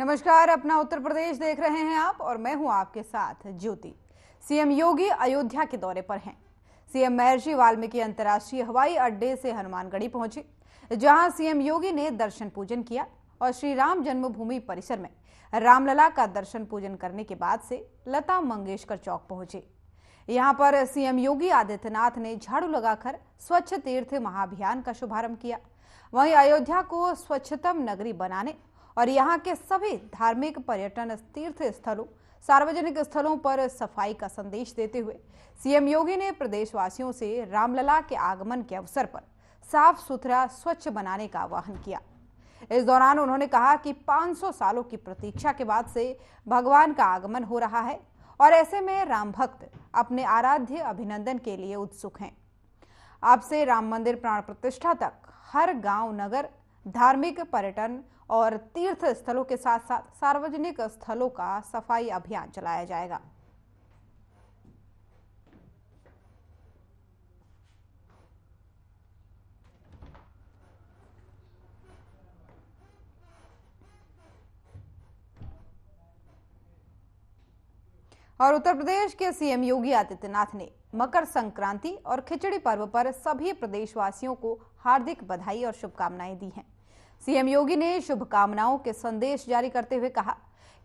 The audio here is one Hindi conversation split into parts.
नमस्कार, अपना उत्तर प्रदेश देख रहे हैं आप और मैं हूं आपके साथ ज्योति। सीएम योगी अयोध्या के दौरे पर हैं। सीएम महर्षि वाल्मीकि अंतर्राष्ट्रीय हवाई अड्डे से हनुमानगढ़ी पहुंचे, जहां सीएम योगी ने दर्शन पूजन किया और श्री राम जन्मभूमि परिसर में रामलला का दर्शन पूजन करने के बाद से लता मंगेशकर चौक पहुंचे। यहां पर सीएम योगी आदित्यनाथ ने झाड़ू लगाकर स्वच्छ तीर्थ महाअभियान का शुभारंभ किया। वहीं अयोध्या को स्वच्छतम नगरी बनाने और यहाँ के सभी धार्मिक पर्यटन तीर्थ स्थलों, सार्वजनिक स्थलों पर सफाई का संदेश देते हुए सीएम योगी ने प्रदेशवासियों से रामलला के आगमन के अवसर पर साफ सुथरा स्वच्छ बनाने का आह्वान किया। इस दौरान उन्होंने कहा कि 500 सालों की प्रतीक्षा के बाद से भगवान का आगमन हो रहा है और ऐसे में राम भक्त अपने आराध्य अभिनंदन के लिए उत्सुक हैं। अब से राम मंदिर प्राण प्रतिष्ठा तक हर गांव, नगर, धार्मिक पर्यटन और तीर्थ स्थलों के साथ साथ सार्वजनिक स्थलों का सफाई अभियान चलाया जाएगा। और उत्तर प्रदेश के सीएम योगी आदित्यनाथ ने मकर संक्रांति और खिचड़ी पर्व पर सभी प्रदेशवासियों को हार्दिक बधाई और शुभकामनाएं दी हैं। सीएम योगी ने शुभकामनाओं के संदेश जारी करते हुए कहा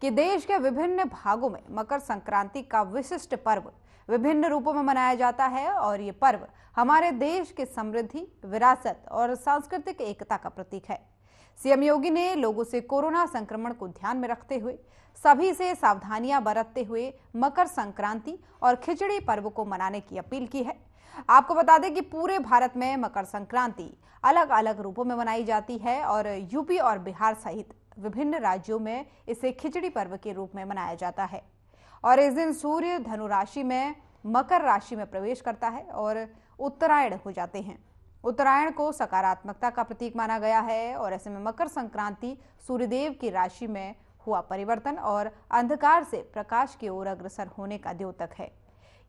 कि देश के विभिन्न भागों में मकर संक्रांति का विशिष्ट पर्व विभिन्न रूपों में मनाया जाता है और ये पर्व हमारे देश की समृद्धि, विरासत और सांस्कृतिक एकता का प्रतीक है। सीएम योगी ने लोगों से कोरोना संक्रमण को ध्यान में रखते हुए सभी से सावधानियां बरतते हुए मकर संक्रांति और खिचड़ी पर्व को मनाने की अपील की है। आपको बता दें कि पूरे भारत में मकर संक्रांति अलग अलग रूपों में मनाई जाती है और यूपी और बिहार सहित विभिन्न राज्यों में इसे खिचड़ी पर्व के रूप में मनाया जाता है। और इस दिन सूर्य धनु राशि में मकर राशि में प्रवेश करता है और उत्तरायण हो जाते हैं। उत्तरायण को सकारात्मकता का प्रतीक माना गया है और ऐसे में मकर संक्रांति सूर्यदेव की राशि में हुआ परिवर्तन और अंधकार से प्रकाश की ओर अग्रसर होने का द्योतक है।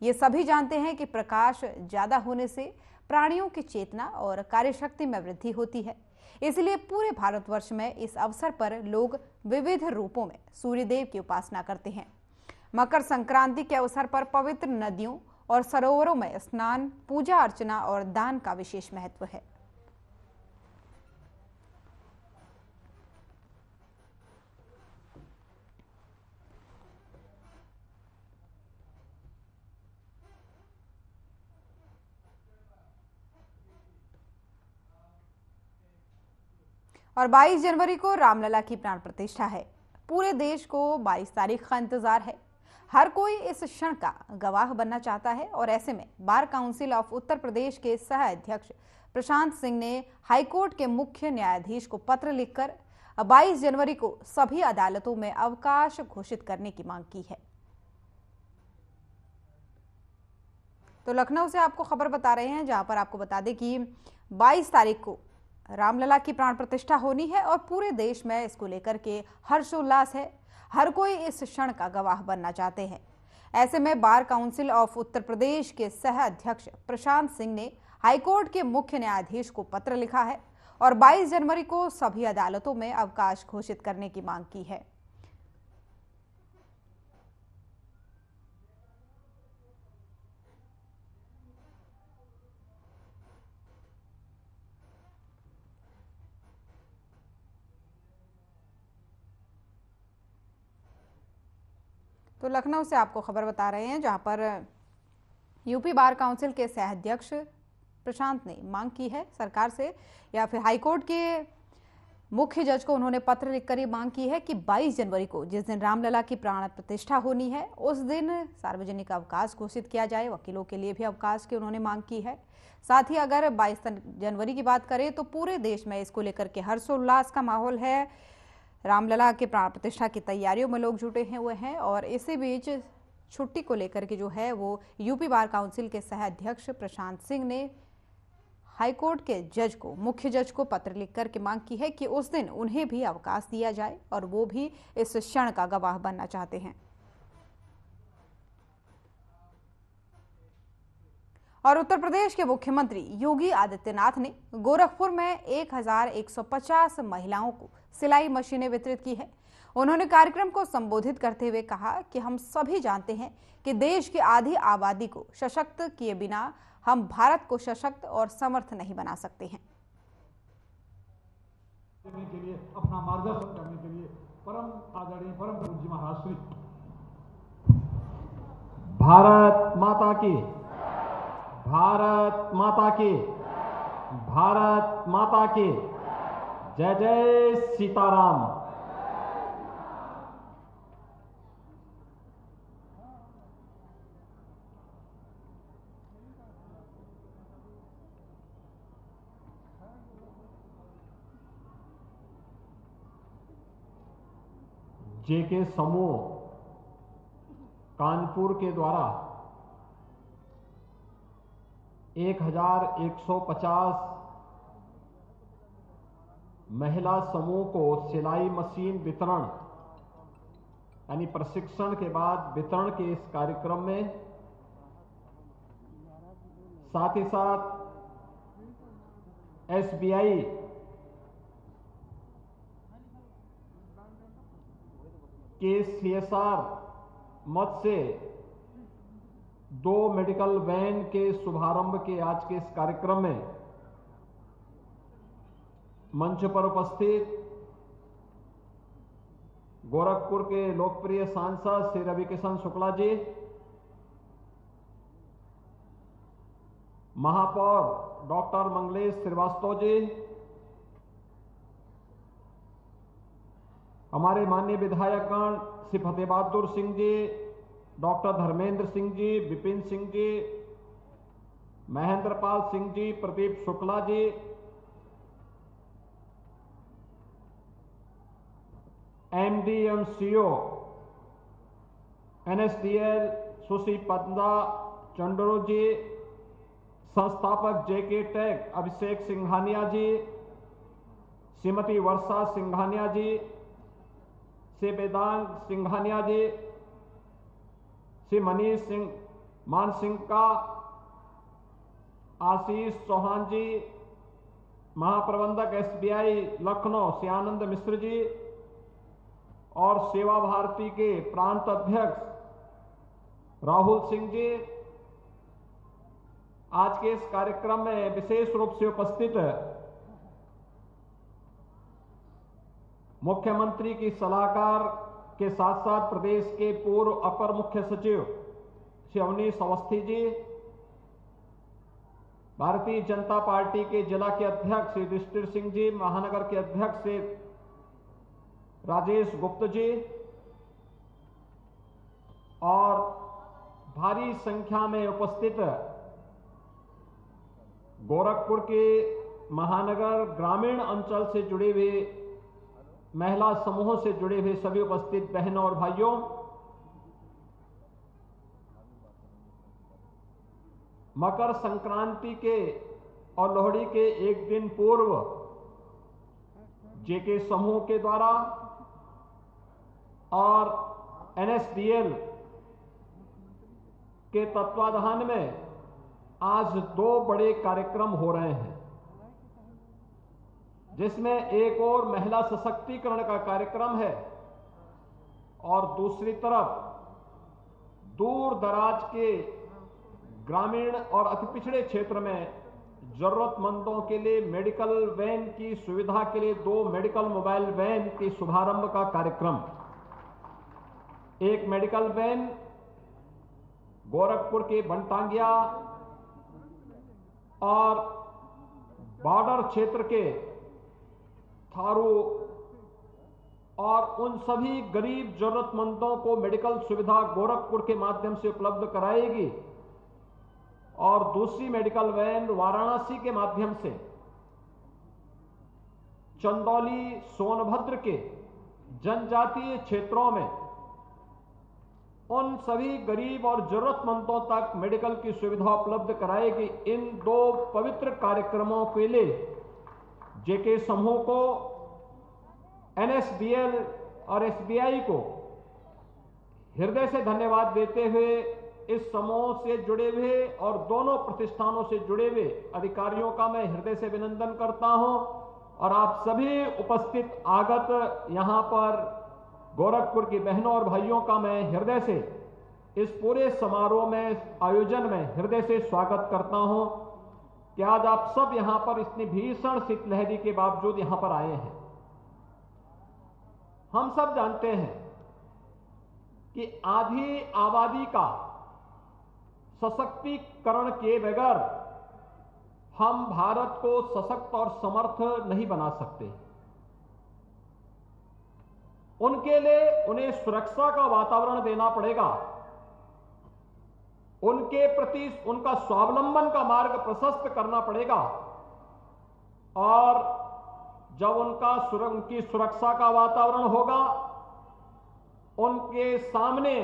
ये सभी जानते हैं कि प्रकाश ज्यादा होने से प्राणियों की चेतना और कार्यशक्ति में वृद्धि होती है। इसलिए पूरे भारतवर्ष में इस अवसर पर लोग विविध रूपों में सूर्यदेव की उपासना करते हैं। मकर संक्रांति के अवसर पर पवित्र नदियों और सरोवरों में स्नान, पूजा अर्चना और दान का विशेष महत्व है। और 22 जनवरी को रामलला की प्राण प्रतिष्ठा है। पूरे देश को 22 तारीख का इंतजार है। हर कोई इस क्षण का गवाह बनना चाहता है और ऐसे में bar council of Uttar Pradesh के सह अध्यक्ष प्रशांत सिंह ने हाईकोर्ट के मुख्य न्यायाधीश को पत्र लिखकर 22 जनवरी को सभी अदालतों में अवकाश घोषित करने की मांग की है। तो लखनऊ से आपको खबर बता रहे हैं, जहां पर आपको बता दें कि 22 तारीख को रामलला की प्राण प्रतिष्ठा होनी है और पूरे देश में इसको लेकर के हर्षोल्लास है। हर कोई इस क्षण का गवाह बनना चाहते हैं। ऐसे में bar council of Uttar Pradesh के सह अध्यक्ष प्रशांत सिंह ने हाईकोर्ट के मुख्य न्यायाधीश को पत्र लिखा है और 22 जनवरी को सभी अदालतों में अवकाश घोषित करने की मांग की है। तो लखनऊ से आपको खबर बता रहे हैं, जहां पर यूपी बार काउंसिल के सह अध्यक्ष प्रशांत ने मांग की है सरकार से, या फिर हाईकोर्ट के मुख्य जज को उन्होंने पत्र लिखकर ये मांग की है कि 22 जनवरी को जिस दिन रामलला की प्राण प्रतिष्ठा होनी है उस दिन सार्वजनिक अवकाश घोषित किया जाए। वकीलों के लिए भी अवकाश की उन्होंने मांग की है। साथ ही अगर 22 जनवरी की बात करें तो पूरे देश में इसको लेकर के हर्षोल्लास का माहौल है। रामलला के प्राण प्रतिष्ठा की तैयारियों में लोग जुटे हुए हैं और इसी बीच छुट्टी को लेकर के जो है वो यूपी बार काउंसिल के सह अध्यक्ष प्रशांत सिंह ने हाईकोर्ट के जज को, मुख्य जज को पत्र लिखकर के मांग की है कि उस दिन उन्हें भी अवकाश दिया जाए और वो भी इस क्षण का गवाह बनना चाहते हैं। और उत्तर प्रदेश के मुख्यमंत्री योगी आदित्यनाथ ने गोरखपुर में 1150 महिलाओं को सिलाई मशीनें वितरित की है। उन्होंने कार्यक्रम को संबोधित करते हुए कहा कि हम सभी जानते हैं कि देश की आधी आबादी को सशक्त किए बिना हम भारत को सशक्त और समर्थ नहीं बना सकते हैं। के लिए अपना मार्गदर्शन करने के लिए परम आदरणीय परम पूज्य महाराज श्री भारत माता की, भारत माता की, भारत माता की, जय जय सीताराम। जेके समूह कानपुर के द्वारा 1150 महिला समूह को सिलाई मशीन वितरण यानी प्रशिक्षण के बाद वितरण के इस कार्यक्रम में साथ ही साथ एसबीआई के सीएसआर मद से 2 मेडिकल वैन के शुभारंभ के आज के इस कार्यक्रम में मंच पर उपस्थित गोरखपुर के लोकप्रिय सांसद श्री रविकिशन शुक्ला जी, महापौर डॉक्टर मंगलेश श्रीवास्तव जी, हमारे माननीय विधायकगण श्री फतेह बहादुर सिंह जी, डॉक्टर धर्मेंद्र सिंह जी, विपिन सिंह जी, महेंद्रपाल सिंह जी, प्रदीप शुक्ला जी, एमडीएमसीओ एनएसडीएल सुश्री पद्मा चंडरू जी, संस्थापक जेके टेक अभिषेक सिंघानिया जी, श्रीमती वर्षा सिंघानिया जी, श्री वेदांग सिंघानिया जी, श्री मनीष सिंह मान सिंह का, आशीष चौहान जी, महाप्रबंधक एसबीआई लखनऊ श्री आनंद मिश्र जी और सेवा भारती के प्रांत अध्यक्ष राहुल सिंह जी, आज के इस कार्यक्रम में विशेष रूप से उपस्थित मुख्यमंत्री की सलाहकार के साथ साथ प्रदेश के पूर्व अपर मुख्य सचिव श्री अवनीश अवस्थी जी, भारतीय जनता पार्टी के जिला के अध्यक्ष श्री युधिष्ठिर सिंह जी, महानगर के अध्यक्ष श्री राजेश गुप्त जी और भारी संख्या में उपस्थित गोरखपुर के महानगर ग्रामीण अंचल से जुड़े हुए महिला समूहों से जुड़े हुए सभी उपस्थित बहनों और भाइयों, मकर संक्रांति के और लोहड़ी के एक दिन पूर्व जेके समूह के द्वारा और एनएसडीएल के तत्वाधान में आज 2 बड़े कार्यक्रम हो रहे हैं, जिसमें एक और महिला सशक्तिकरण का कार्यक्रम है और दूसरी तरफ दूर दराज के ग्रामीण और अति पिछड़े क्षेत्र में जरूरतमंदों के लिए मेडिकल वैन की सुविधा के लिए 2 मेडिकल मोबाइल वैन के शुभारंभ का कार्यक्रम। एक मेडिकल वैन गोरखपुर के बनटांगिया और बॉर्डर क्षेत्र के थारू और उन सभी गरीब जरूरतमंदों को मेडिकल सुविधा गोरखपुर के माध्यम से उपलब्ध कराएगी और दूसरी मेडिकल वैन वाराणसी के माध्यम से चंदौली सोनभद्र के जनजातीय क्षेत्रों में उन सभी गरीब और जरूरतमंदों तक मेडिकल की सुविधा उपलब्ध कराएगी। इन 2 पवित्र कार्यक्रमों के लिए जेके समूह को, एनएसडीएल और एसबीआई को हृदय से धन्यवाद देते हुए इस समूह से जुड़े हुए और दोनों प्रतिष्ठानों से जुड़े हुए अधिकारियों का मैं हृदय से अभिनंदन करता हूं और आप सभी उपस्थित आगत यहां पर गोरखपुर की बहनों और भाइयों का मैं हृदय से इस पूरे समारोह में, आयोजन में हृदय से स्वागत करता हूं कि आज आप सब यहां पर इतनी भीषण शीतलहरी के बावजूद यहां पर आए हैं। हम सब जानते हैं कि आधी आबादी का सशक्तिकरण किए बगैर हम भारत को सशक्त और समर्थ नहीं बना सकते। उनके लिए उन्हें सुरक्षा का वातावरण देना पड़ेगा, उनके प्रति उनका स्वावलंबन का मार्ग प्रशस्त करना पड़ेगा, और जब उनकी सुरक्षा का वातावरण होगा, उनके सामने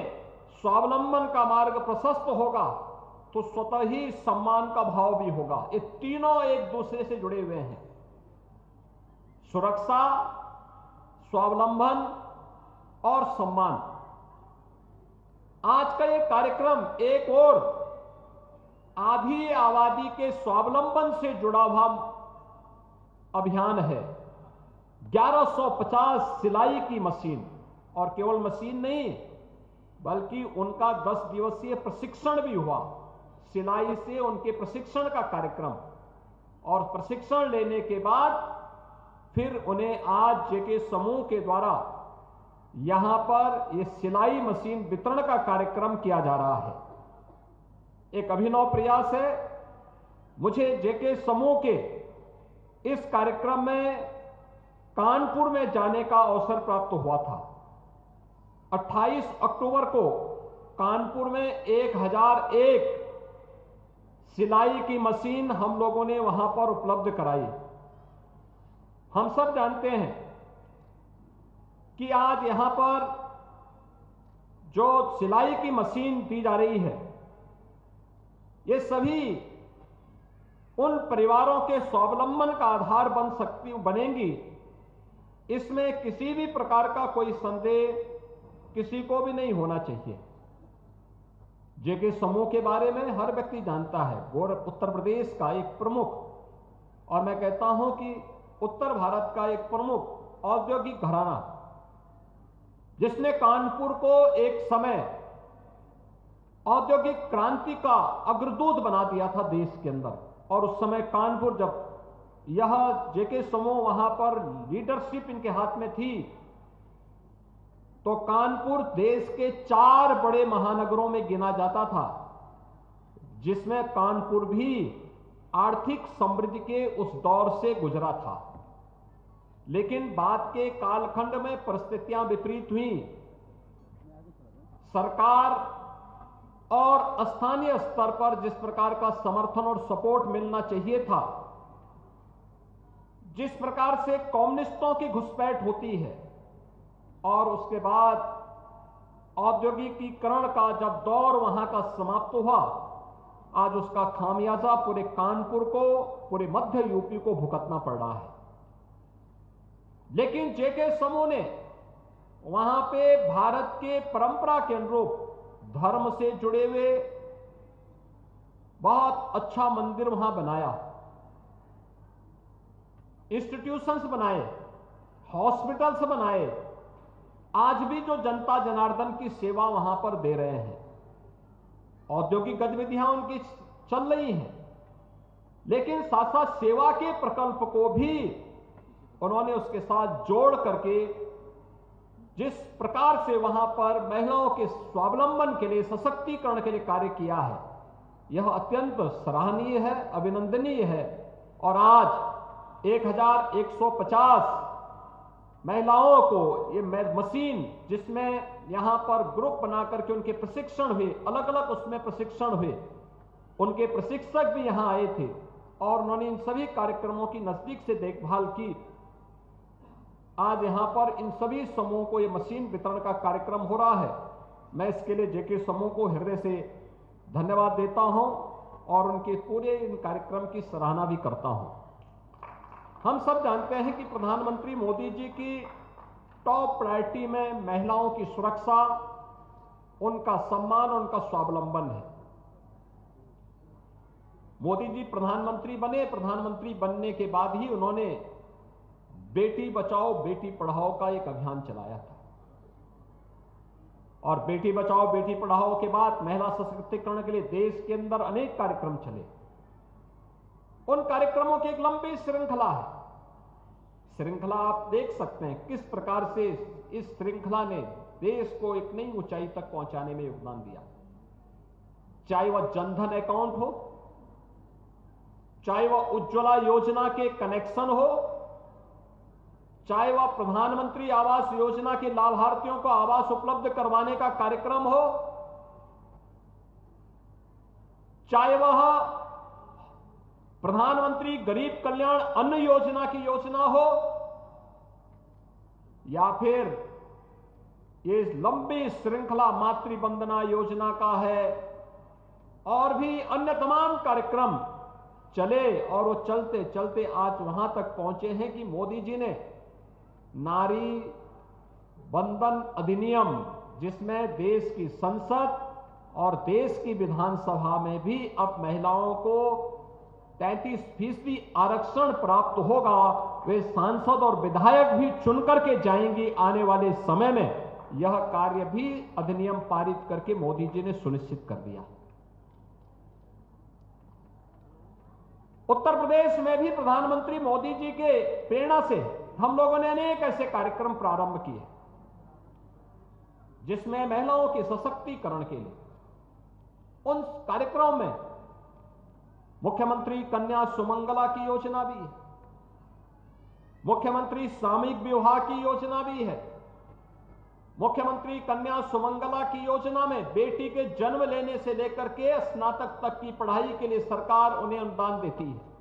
स्वावलंबन का मार्ग प्रशस्त होगा, तो स्वतः ही सम्मान का भाव भी होगा। ये तीनों एक दूसरे से जुड़े हुए हैं, सुरक्षा, स्वावलंबन और सम्मान। आज का ये कार्यक्रम एक और आधी आबादी के स्वावलंबन से जुड़ा हुआ अभियान है। 1150 सिलाई की मशीन, और केवल मशीन नहीं बल्कि उनका 10 दिवसीय प्रशिक्षण भी हुआ, सिलाई से उनके प्रशिक्षण का कार्यक्रम, और प्रशिक्षण लेने के बाद फिर उन्हें आज जेके समूह के द्वारा यहां पर ये सिलाई मशीन वितरण का कार्यक्रम किया जा रहा है। एक अभिनव प्रयास है। मुझे जेके समूह के इस कार्यक्रम में कानपुर में जाने का अवसर प्राप्त हुआ था। 28 अक्टूबर को कानपुर में 1001 सिलाई की मशीन हम लोगों ने वहां पर उपलब्ध कराई। हम सब जानते हैं कि आज यहां पर जो सिलाई की मशीन दी जा रही है, ये सभी उन परिवारों के स्वावलंबन का आधार बनेंगी। इसमें किसी भी प्रकार का कोई संदेह किसी को भी नहीं होना चाहिए। जेके समूह के बारे में हर व्यक्ति जानता है। उत्तर प्रदेश का एक प्रमुख, और मैं कहता हूं कि उत्तर भारत का एक प्रमुख औद्योगिक घराना, जिसने कानपुर को एक समय औद्योगिक क्रांति का अग्रदूत बना दिया था देश के अंदर। और उस समय कानपुर, जब यह जेके समूह वहां पर लीडरशिप इनके हाथ में थी, तो कानपुर देश के 4 बड़े महानगरों में गिना जाता था, जिसमें कानपुर भी आर्थिक समृद्धि के उस दौर से गुजरा था। लेकिन बाद के कालखंड में परिस्थितियां विपरीत हुई। सरकार और स्थानीय स्तर पर जिस प्रकार का समर्थन और सपोर्ट मिलना चाहिए था, जिस प्रकार से कम्युनिस्टों की घुसपैठ होती है, और उसके बाद औद्योगिकीकरण का जब दौर वहां का समाप्त हुआ, आज उसका खामियाजा पूरे कानपुर को, पूरे मध्य यूपी को भुगतना पड़ रहा है। लेकिन जेके समूह ने वहां पे भारत के परंपरा के अनुरूप धर्म से जुड़े हुए बहुत अच्छा मंदिर वहां बनाया, इंस्टीट्यूशंस बनाए, हॉस्पिटल्स बनाए। आज भी जो जनता जनार्दन की सेवा वहां पर दे रहे हैं, औद्योगिक गतिविधियां उनकी चल रही हैं, लेकिन साथ साथ सेवा के प्रकल्प को भी उन्होंने उसके साथ जोड़ करके जिस प्रकार से वहां पर महिलाओं के स्वावलंबन के लिए, सशक्तिकरण के लिए कार्य किया है, यह अत्यंत सराहनीय है, अभिनंदनीय है। और आज 1150 महिलाओं को ये मशीन, जिसमें यहां पर ग्रुप बना करके उनके प्रशिक्षण हुए, अलग अलग उसमें प्रशिक्षण हुए, उनके प्रशिक्षक भी यहां आए थे और उन्होंने इन सभी कार्यक्रमों की नजदीक से देखभाल की। आज यहां पर इन सभी समूहों को ये मशीन वितरण का कार्यक्रम हो रहा है। मैं इसके लिए जेके समूह को हृदय से धन्यवाद देता हूं और उनके पूरे इन कार्यक्रम की सराहना भी करता हूं। हम सब जानते हैं कि प्रधानमंत्री मोदी जी की टॉप प्रायोरिटी में महिलाओं की सुरक्षा, उनका सम्मान, उनका स्वावलंबन है। मोदी जी प्रधानमंत्री बने, प्रधानमंत्री बनने के बाद ही उन्होंने बेटी बचाओ बेटी पढ़ाओ का एक अभियान चलाया था। और बेटी बचाओ बेटी पढ़ाओ के बाद महिला सशक्तिकरण के लिए देश के अंदर अनेक कार्यक्रम चले। उन कार्यक्रमों की एक लंबी श्रृंखला है। श्रृंखला आप देख सकते हैं किस प्रकार से इस श्रृंखला ने देश को एक नई ऊंचाई तक पहुंचाने में योगदान दिया। चाहे वह जनधन अकाउंट हो, चाहे वह उज्ज्वला योजना के कनेक्शन हो, चाहे वह प्रधानमंत्री आवास योजना के लाभार्थियों को आवास उपलब्ध करवाने का कार्यक्रम हो, चाहे वह प्रधानमंत्री गरीब कल्याण अन्न योजना की योजना हो, या फिर ये लंबी श्रृंखला मातृ वंदना योजना का है, और भी अन्य तमाम कार्यक्रम चले और वो चलते चलते आज वहां तक पहुंचे हैं कि मोदी जी ने नारी बंधन अधिनियम, जिसमें देश की संसद और देश की विधानसभा में भी अब महिलाओं को 33% आरक्षण प्राप्त होगा, वे सांसद और विधायक भी चुनकर के जाएंगी आने वाले समय में, यह कार्य भी अधिनियम पारित करके मोदी जी ने सुनिश्चित कर दिया। उत्तर प्रदेश में भी प्रधानमंत्री मोदी जी के प्रेरणा से हम लोगों ने अनेक ऐसे कार्यक्रम प्रारंभ किए जिसमें महिलाओं के सशक्तिकरण के लिए, उन कार्यक्रमों में मुख्यमंत्री कन्या सुमंगला की योजना भी है, मुख्यमंत्री सामूहिक विवाह की योजना भी है। मुख्यमंत्री कन्या सुमंगला की योजना में बेटी के जन्म लेने से लेकर के स्नातक तक की पढ़ाई के लिए सरकार उन्हें अनुदान देती है।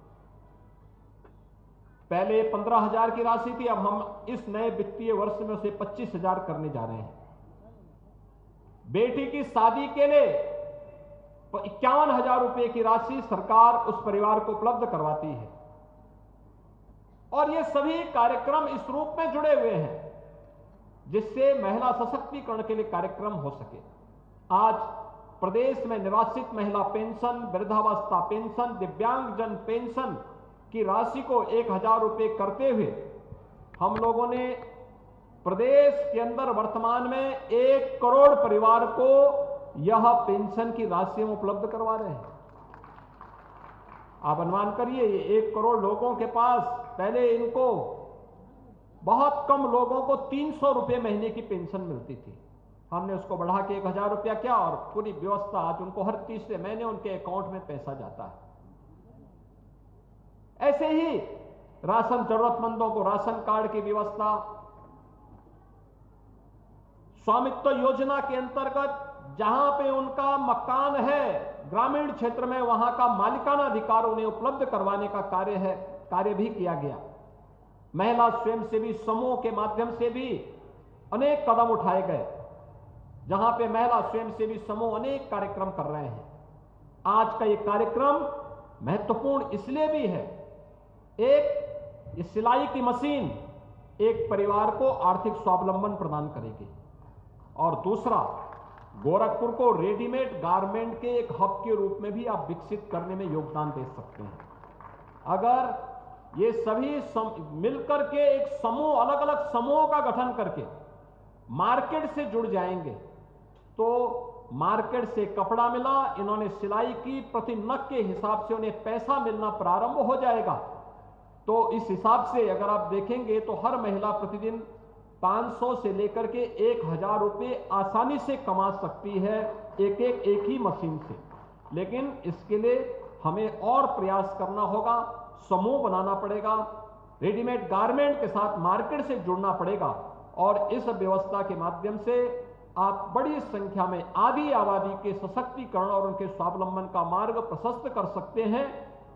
पहले 15,000 की राशि थी, अब हम इस नए वित्तीय वर्ष में उसे 25,000 करने जा रहे हैं। बेटी की शादी के लिए 51,000 रुपए की राशि सरकार उस परिवार को उपलब्ध करवाती है। और ये सभी कार्यक्रम इस रूप में जुड़े हुए हैं जिससे महिला सशक्तिकरण के लिए कार्यक्रम हो सके। आज प्रदेश में निवासित महिला पेंशन, वृद्धावस्था पेंशन, दिव्यांगजन पेंशन की राशि को 1,000 रुपए करते हुए हम लोगों ने प्रदेश के अंदर वर्तमान में 1 करोड़ परिवार को यह पेंशन की राशि हम उपलब्ध करवा रहे हैं। आप अनुमान करिए, ये 1 करोड़ लोगों के पास पहले इनको बहुत कम लोगों को 300 रुपए महीने की पेंशन मिलती थी। हमने उसको बढ़ा के 1,000 रुपया किया और पूरी व्यवस्था आज उनको हर तीसरे महीने उनके अकाउंट में पैसा जाता है। ऐसे ही राशन जरूरतमंदों को राशन कार्ड की व्यवस्था, स्वामित्व योजना के अंतर्गत जहां पे उनका मकान है ग्रामीण क्षेत्र में, वहां का मालिकाना अधिकार उन्हें उपलब्ध करवाने का कार्य भी किया गया। महिला स्वयंसेवी समूह के माध्यम से भी अनेक कदम उठाए गए, जहां पे महिला स्वयंसेवी समूह अनेक कार्यक्रम कर रहे हैं। आज का ये कार्यक्रम महत्वपूर्ण इसलिए भी है, एक ये सिलाई की मशीन एक परिवार को आर्थिक स्वावलंबन प्रदान करेगी, और दूसरा गोरखपुर को रेडीमेड गारमेंट के एक हब के रूप में भी आप विकसित करने में योगदान दे सकते हैं। अगर ये सभी मिलकर के एक समूह, अलग अलग समूहों का गठन करके मार्केट से जुड़ जाएंगे तो मार्केट से कपड़ा मिला, इन्होंने सिलाई की, प्रति नग के हिसाब से उन्हें पैसा मिलना प्रारंभ हो जाएगा। तो इस हिसाब से अगर आप देखेंगे तो हर महिला प्रतिदिन 500 से लेकर के 1,000 रुपए आसानी से कमा सकती है एक ही मशीन से। लेकिन इसके लिए हमें और प्रयास करना होगा, समूह बनाना पड़ेगा, रेडीमेड गारमेंट के साथ मार्केट से जुड़ना पड़ेगा, और इस व्यवस्था के माध्यम से आप बड़ी संख्या में आधी आबादी के सशक्तिकरण और उनके स्वावलंबन का मार्ग प्रशस्त कर सकते हैं।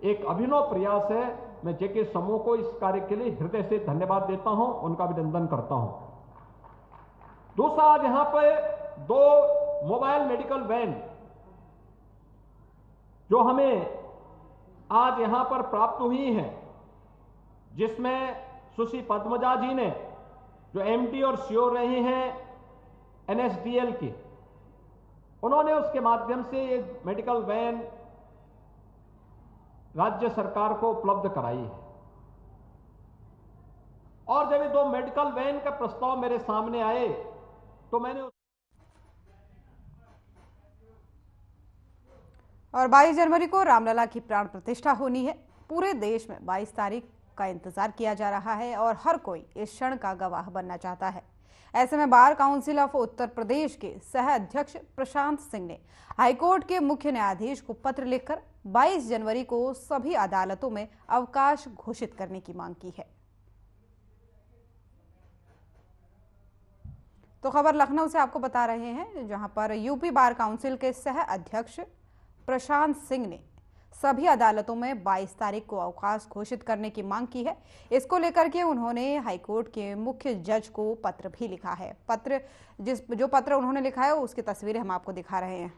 एक अभिनव प्रयास है। मैं जेके समूह को इस कार्य के लिए हृदय से धन्यवाद देता हूं, उनका अभिनंदन करता हूं। दूसरा, आज यहां पर 2 मोबाइल मेडिकल वैन जो हमें आज यहां पर प्राप्त हुई हैं, जिसमें सुश्री पद्मजा जी ने जो एमडी और सीओ रहे हैं एनएसडीएल की, उन्होंने उसके माध्यम से ये मेडिकल वैन राज्य सरकार को उपलब्ध कराई है। और जब ये 2 मेडिकल वैन का प्रस्ताव मेरे सामने आए तो मैंने और 22 जनवरी को रामलला की प्राण प्रतिष्ठा होनी है। पूरे देश में 22 तारीख का इंतजार किया जा रहा है और हर कोई इस क्षण का गवाह बनना चाहता है। ऐसे में bar council of Uttar Pradesh के सह अध्यक्ष प्रशांत सिंह ने हाईकोर्ट के मुख्य न्यायाधीश को पत्र लिखकर 22 जनवरी को सभी अदालतों में अवकाश घोषित करने की मांग की है। तो खबर लखनऊ से आपको बता रहे हैं, जहां पर यूपी बार काउंसिल के सह अध्यक्ष प्रशांत सिंह ने सभी अदालतों में 22 तारीख को अवकाश घोषित करने की मांग की है। इसको लेकर के उन्होंने हाईकोर्ट के मुख्य जज को पत्र भी लिखा है। जो पत्र उन्होंने लिखा है उसकी तस्वीरें हम आपको दिखा रहे हैं।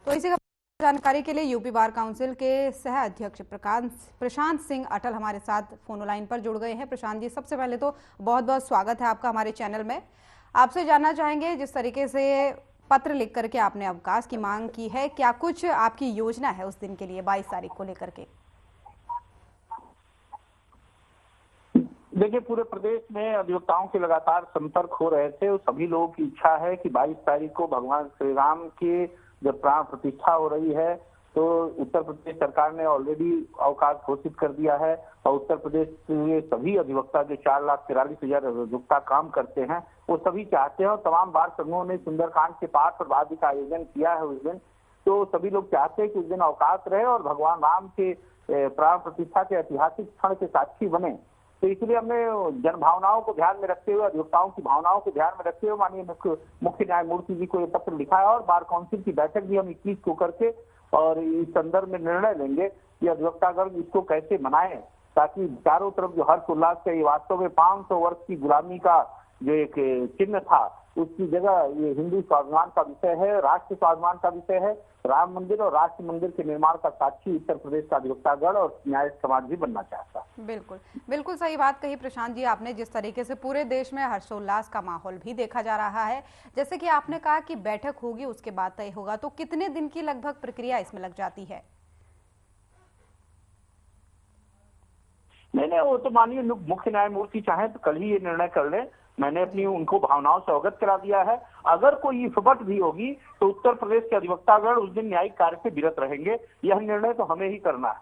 तो इसी का जानकारी के लिए यूपी बार काउंसिल के सह अध्यक्ष प्रशांत सिंह अटल हमारे साथ फोन लाइन पर जुड़ गए हैं। प्रशांत जी, सबसे पहले तो बहुत बहुत स्वागत है आपका हमारे चैनल में। आपसे जानना चाहेंगे, जिस तरीके से पत्र लिख करके आपने अवकाश की मांग की है, क्या कुछ आपकी योजना है उस दिन के लिए 22 तारीख को लेकर के? देखिए, पूरे प्रदेश में अधिवक्ताओं के लगातार संपर्क हो रहे थे और सभी लोगों की इच्छा है कि 22 तारीख को भगवान श्री राम के जब प्राण प्रतिष्ठा हो रही है तो उत्तर प्रदेश सरकार ने ऑलरेडी अवकाश घोषित कर दिया है और उत्तर प्रदेश के सभी अधिवक्ता जो 4,43,000 अधिवक्ता काम करते हैं वो सभी चाहते हैं और तमाम बार संघों ने सुंदरकांड के पाठ और वादी का आयोजन किया है उस दिन। तो सभी लोग चाहते हैं कि उस दिन अवकाश रहे और भगवान राम के प्राण प्रतिष्ठा के ऐतिहासिक क्षण के साक्षी बने। तो इसलिए हमने जन भावनाओं को ध्यान में रखते हुए, अधिवक्ताओं की भावनाओं को ध्यान में रखते हुए माननीय मुख्य न्यायमूर्ति जी को ये पत्र लिखा है और बार काउंसिल की बैठक भी हम 21 को करके और इस संदर्भ में निर्णय लेंगे कि अधिवक्तागण इसको कैसे मनाएं ताकि चारों तरफ जो हर्ष उल्लास का, ये वास्तव में 500 वर्ष की गुलामी का जो एक चिन्ह था उसकी जगह ये हिंदू स्वाभिमान का विषय है, राष्ट्र स्वाभिमान का विषय है। राम मंदिर और राष्ट्र मंदिर के निर्माण का साक्षी उत्तर प्रदेश का अधिवक्तागण और न्याय समाज भी बनना चाहता है। बिल्कुल बिल्कुल सही बात कही प्रशांत जी आपने। जिस तरीके से पूरे देश में हर्षोल्लास का माहौल भी देखा जा रहा है, जैसे कि आपने कहा कि बैठक होगी उसके बाद तय होगा, तो कितने दिन की लगभग प्रक्रिया इसमें लग जाती है? नहीं, वो तो माननीय मुख्य न्यायमूर्ति चाहे तो कल ही ये निर्णय कर ले। मैंने अपनी उनको भावनाओं से अवगत करा दिया है। अगर कोई फबट भी होगी तो उत्तर प्रदेश के अधिवक्तागण उस दिन न्यायिक कार्य से विरत रहेंगे। यह निर्णय तो हमें ही करना है।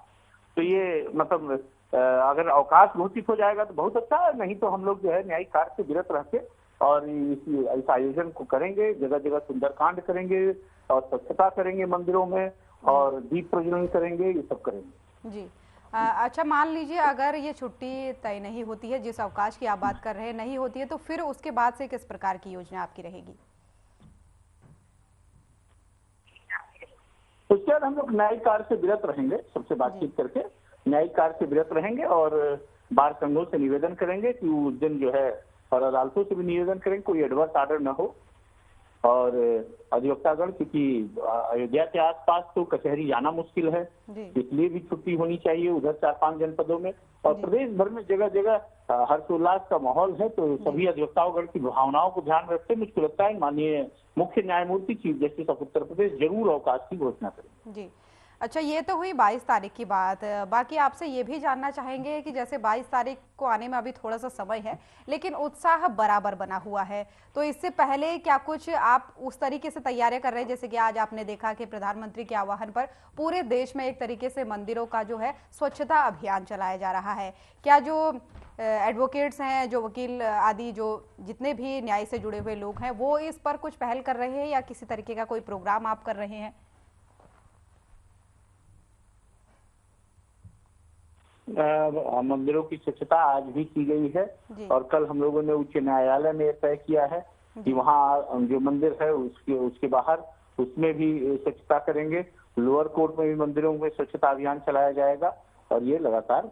तो ये मतलब अगर अवकाश घोषित हो जाएगा तो बहुत अच्छा है, नहीं तो हम लोग जो है न्यायिक कार्य से विरत रहते और इस आयोजन को करेंगे। जगह जगह सुंदरकांड करेंगे और स्वच्छता करेंगे मंदिरों में और दीप प्रज्वलन करेंगे, ये सब करेंगे। जी अच्छा, मान लीजिए अगर ये छुट्टी तय नहीं होती है, जिस अवकाश की आप बात कर रहे हैं नहीं होती है, तो फिर उसके बाद से किस प्रकार की योजना आपकी रहेगी? उसके बाद हम लोग न्यायिक कार्य से विरत रहेंगे, सबसे बातचीत करके न्यायिक कार्य से विरत रहेंगे और बार संघों से निवेदन करेंगे कि उस दिन जो है, और अदालतों से भी निवेदन करेंगे कोई एडवर्स ऑर्डर न हो और अधिवक्तागण, क्योंकि अयोध्या के आसपास तो कचहरी जाना मुश्किल है, इसलिए भी छुट्टी होनी चाहिए उधर 4-5 जनपदों में। और प्रदेश भर में जगह जगह हर्षोल्लास का माहौल है, तो सभी अधिवक्तागण की भावनाओं को ध्यान में रखते मुझको लगता है माननीय मुख्य न्यायमूर्ति chief justice of Uttar Pradesh जरूर अवकाश की घोषणा करेंगे। जी अच्छा, ये तो हुई 22 तारीख की बात। बाकी आपसे ये भी जानना चाहेंगे कि जैसे 22 तारीख को आने में अभी थोड़ा सा समय है, लेकिन उत्साह बराबर बना हुआ है, तो इससे पहले क्या कुछ आप उस तरीके से तैयारियां कर रहे हैं? जैसे कि आज आपने देखा कि प्रधानमंत्री के आह्वान पर पूरे देश में एक तरीके से मंदिरों का जो है स्वच्छता अभियान चलाया जा रहा है। क्या जो एडवोकेट्स हैं, जो वकील आदि, जो जितने भी न्याय से जुड़े हुए लोग हैं, वो इस पर कुछ पहल कर रहे हैं या किसी तरीके का कोई प्रोग्राम आप कर रहे हैं? मंदिरों की स्वच्छता आज भी की गई है और कल हम लोगों ने उच्च न्यायालय में तय किया है कि वहाँ जो मंदिर है उसके बाहर उसमें भी स्वच्छता करेंगे। लोअर कोर्ट में भी मंदिरों में स्वच्छता अभियान चलाया जाएगा और ये लगातार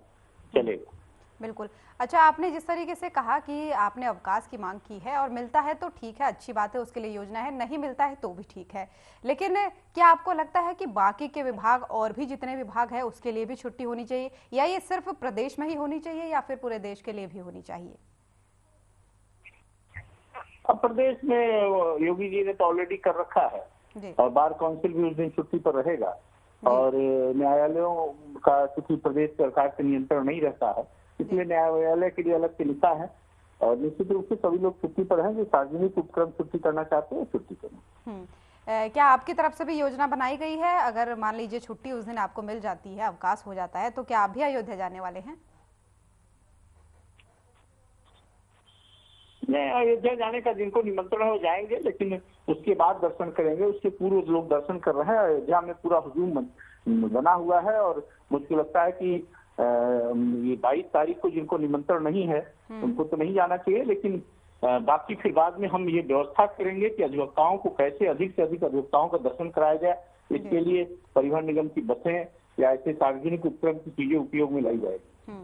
चलेगा। बिल्कुल। अच्छा, आपने जिस तरीके से कहा कि आपने अवकाश की मांग की है और मिलता है तो ठीक है, अच्छी बात है, उसके लिए योजना है, नहीं मिलता है तो भी ठीक है, लेकिन क्या आपको लगता है कि बाकी के विभाग और भी जितने विभाग हैं उसके लिए भी छुट्टी होनी चाहिए, या ये सिर्फ प्रदेश में ही होनी चाहिए या फिर पूरे देश के लिए भी होनी चाहिए? अब प्रदेश में योगी जी ने तो ऑलरेडी कर रखा है और बार काउंसिल भी उस दिन छुट्टी पर रहेगा, और न्यायालयों का क्योंकि प्रदेश सरकार से नियंत्रण नहीं रहता है, इसलिए न्यायालय के लिए अलग से लिखा है। और निश्चित रूप से सभी लोग छुट्टी पर हैं, जो सार्वजनिक उपक्रम छुट्टी करना चाहते हैं छुट्टी करें। क्या आपकी तरफ से भी योजना बनाई गई है? अगर मान लीजिए छुट्टी उस दिन आपको मिल जाती है, अवकाश हो जाता है, तो क्या आप भी अयोध्या जाने वाले हैं? नहीं, अयोध्या जाने का जिनको निमंत्रण है वो जाएंगे, लेकिन उसके बाद दर्शन करेंगे। उसके पूर्व लोग दर्शन कर रहे हैं। अयोध्या में पूरा हुजूम बना हुआ है और मुझे लगता है कि ये 22 तारीख को जिनको निमंत्रण नहीं है उनको तो नहीं जाना चाहिए, लेकिन बाकी फिर बाद में हम ये व्यवस्था करेंगे कि अधिवक्ताओं को कैसे अधिक से अधिक अधिवक्ताओं का दर्शन कराया जाए। इसके लिए परिवहन निगम की बसें या ऐसे सार्वजनिक उपक्रम की चीजें उपयोग में लाई जाएगी।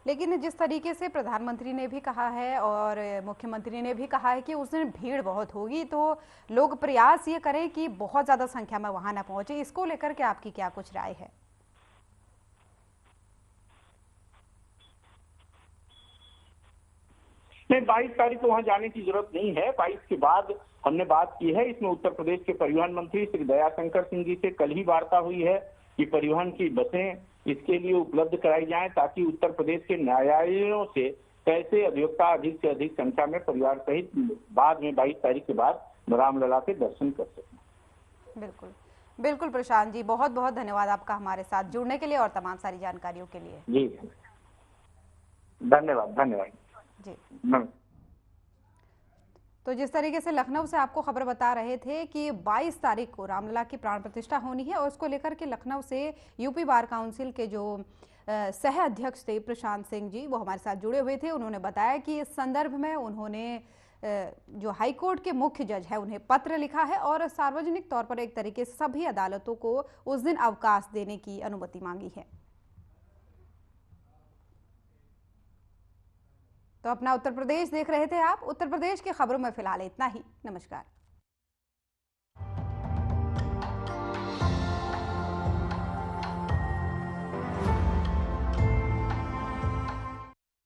लेकिन जिस तरीके से प्रधानमंत्री ने भी कहा है और मुख्यमंत्री ने भी कहा है कि उस दिन भीड़ बहुत होगी, तो लोग प्रयास ये करें कि बहुत ज्यादा संख्या में वहां ना पहुंचे। इसको लेकर के आपकी क्या कुछ राय है? नहीं, 22 तारीख को वहां जाने की जरूरत नहीं है। 22 के बाद हमने बात की है। इसमें उत्तर प्रदेश के परिवहन मंत्री श्री दयाशंकर सिंह जी से कल ही वार्ता हुई है कि परिवहन की बसें इसके लिए उपलब्ध कराई जाएं, ताकि उत्तर प्रदेश के न्यायालयों से कैसे अधिवक्ता अधिक से अधिक संख्या में परिवार सहित बाद में 22 तारीख के बाद रामलला के दर्शन कर सकें। बिल्कुल बिल्कुल प्रशांत जी, बहुत बहुत धन्यवाद आपका हमारे साथ जुड़ने के लिए और तमाम सारी जानकारियों के लिए। जी धन्यवाद जी। धन्यवाद। तो जिस तरीके से लखनऊ से आपको खबर बता रहे थे कि 22 तारीख को रामलला की प्राण प्रतिष्ठा होनी है, और उसको लेकर के लखनऊ से यूपी बार काउंसिल के जो सह अध्यक्ष थे प्रशांत सिंह जी, वो हमारे साथ जुड़े हुए थे। उन्होंने बताया कि इस संदर्भ में उन्होंने जो हाईकोर्ट के मुख्य जज है उन्हें पत्र लिखा है और सार्वजनिक तौर पर एक तरीके से सभी अदालतों को उस दिन अवकाश देने की अनुमति मांगी है। तो अपना उत्तर प्रदेश देख रहे थे आप। उत्तर प्रदेश की खबरों में फिलहाल इतना ही। नमस्कार।